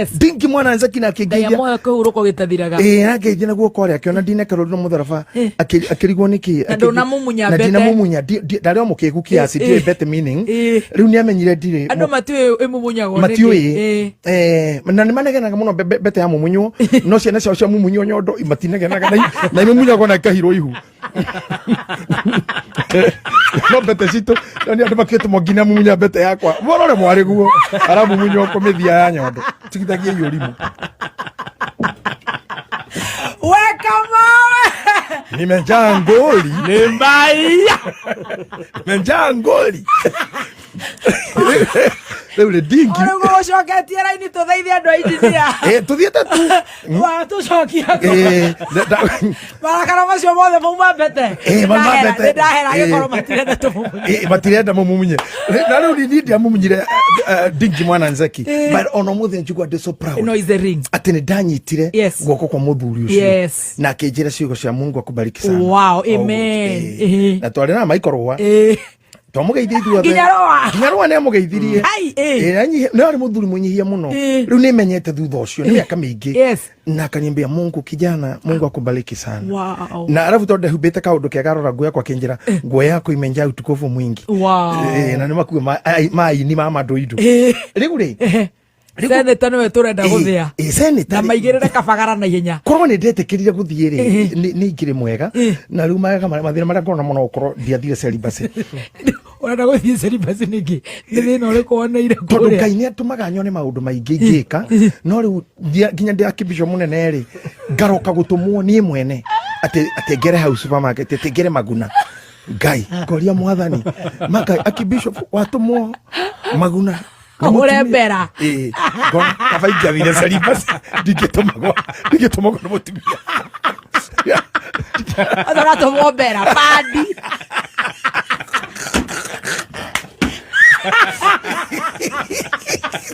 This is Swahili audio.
Dingi mwana anza kina kigeja moyo ko uroko gitathiraga nake jina guo kwari akiona ndinekero no mutharafa akirigwo niki ndona mumunya bete ndina mumunya ndari omukiku kiasi ndi bete meaning riu ni amenyire ndire andu matiwe emumunyago matiwe na ni manegenaga muno bete ya mumunyo no ciana cia mumunyo nyondo matinegenaga na imumunyago na kahiro ihu no bete cito ni andu makete mogina mumunya bete yakwa borore mwari guo ara mumunyo komithia ya nyondo tikitagie yorimu weka mawe nimejaa ngoli ni mbaya nimejaa ngoli Leule dingi Orugo shoketie raini tuthaithie andu ainjithia tuthiete tu wa tucokia marakara macio mothe mauma bete mauma bete ndahera gikoro matirenda tumumunye matirenda mumumunye na riu ni ndia mumunyire dingi mwana nzeki but ono muthe njigwa ndi so proud no is the ring ati ni ndanyitire guoko kwa muthuri ucio na kinjira ciugo cia Mungu akubariki sana wow amen na twari na maikorwa Tomugeithia ithuothe Kinyaroa ne mugeithirie ne ari muthuri munyihia muno riu ni menyete thutha ucio ni miaka mingi na akaniambia Mungu kijana Mungu akubariki sana wow na alafu tonde hubete kaundu kegarora nguo yakwa kinjira nguo yako imenja utukufu mwingi wow na ni makuwa mai ni mama ndoindo riu ri Seneta no turenda guthia seneta na maigirire kabagara na ihenya korwo ni ndetekirire guthie ni ikire mwega na riu maga mathina maria ngona muno ukorwo ndiathire celibacy urenda guthie celibacy ningi ni thina uri kuoneire tondu Ngai ni atumaga nyone maundu maingi ngika no riu nginya ndi akibisho munene ri ngaroka gutumwo ni mwene ati ngere hau supermarket ati ngere Maguna Ngai ngoria mwathani maka akibisho watumwo Maguna urembera ngona kabaingia thire celibacy ndigitumagwo no mutumia adora tomombera padi